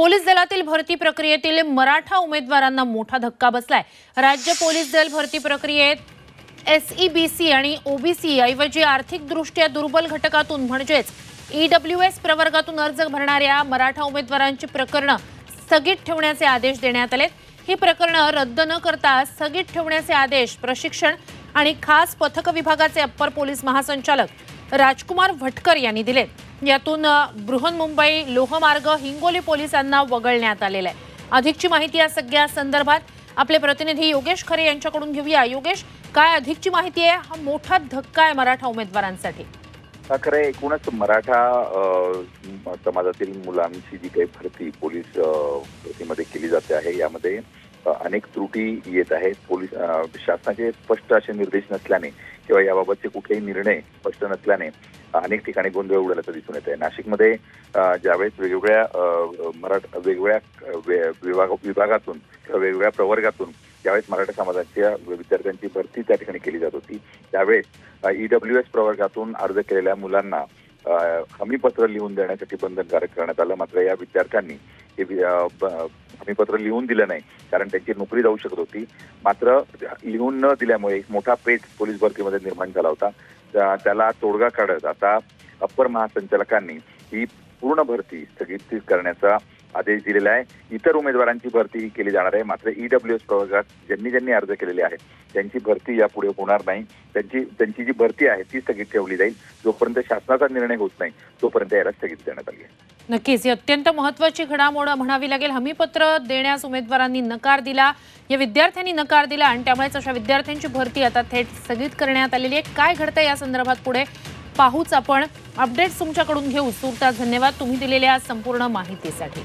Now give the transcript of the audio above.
Police दलातील भरती प्रक्रियेतील मराठा उमेदवारांना मोठा धक्का बसलाय। राज्य पोलीस दल भरती प्रक्रियेत एसईबीसी आणि ओबीसी ऐवजी आर्थिकदृष्ट्या दुर्बल घटकातून म्हणजेच ईडब्ल्यूएस प्रवर्गातून अर्ज भरणाऱ्या मराठा उमेदवारांची प्रकरणे स्थगित ठेवण्याचे आदेश देण्यात आले। ही प्रकरणे रद्द न करता स्थगित ठेवण्याचे आदेश प्रशिक्षण आणि खास पथक विभागाचे अप्पर पोलीस महासंचालक राजकुमार भटकर यांनी दिले। यातून बृहन्मुंबई लोहमार्ग हिंगोली पोलिसांना वगळण्यात आलेला आहे। अधिकची माहिती या सगळ्या संदर्भात आपले प्रतिनिधी योगेश खरे यांच्याकडून घेऊया। योगेश, काय अधिकची माहिती आहे? हा मोठा धक्का आहे मराठा उमेदवारांसाठी। खरे एकूणच मराठा समाजातील मुलांची जी काही भरती पोलीस भरतीमध्ये केली जाते आहे, यामध्ये अनेक त्रुटी येत आहेत। पोलीस शासनाचे स्पष्ट असे निर्देश नसल्याने किंवा याबाबतचे कुठलेही निर्णय स्पष्ट नसल्याने अनेक ठिकाणी गोंधळ उडाल्याचं दिसून येत आहे। नाशिकमध्ये ज्यावेळेस वेगवेगळ्या विभागातून किंवा वेगवेगळ्या प्रवर्गातून ज्यावेळेस मराठा समाजाच्या विद्यार्थ्यांची भरती त्या ठिकाणी केली जात होती, त्यावेळेस ईडब्ल्यूएस प्रवर्गातून अर्ज केलेल्या मुलांना हमीपत्र लिहून देण्यासाठी बंधनकारक करण्यात आलं। मात्र या विद्यार्थ्यांनी हे हमीपत्र लिहून दिलं नाही, कारण त्यांची नोकरी जाऊ शकत होती। मात्र लिहून न दिल्यामुळे एक मोठा पेच पोलीस भरतीमध्ये निर्माण झाला होता। त्याला तोडगा काढत आता अप्पर महासंचालकांनी ही पूर्ण भरती स्थगित करण्याचा आदेश दिलेला आहे। इतर उमेदवारांची भरती केली जाणार आहे, मात्र ईडब्ल्यूएस प्रवर्गात ज्यांनी अर्ज केलेले आहेत त्यांची भरती यापुढे होणार नाही। त्यांची जी भरती आहे ती स्थगित ठेवली जाईल। जोपर्यंत शासनाचा निर्णय होत नाही तोपर्यंत याला स्थगित करण्यात आली आहे। नक्कीच ही अत्यंत महत्त्वाची घडामोड म्हणावी लागेल। हमीपत्र देण्यास उमेदवारांनी नकार दिला, या विद्यार्थ्यांनी नकार दिला आणि त्यामुळेच अशा विद्यार्थ्यांची भरती आता थेट स्थगित करण्यात आलेली आहे। काय घडतंय या संदर्भात पुढे पाहूच आपण। अपडेट्स तुमच्याकडून घेऊ। तूर्तास धन्यवाद तुम्ही दिलेल्या संपूर्ण माहितीसाठी।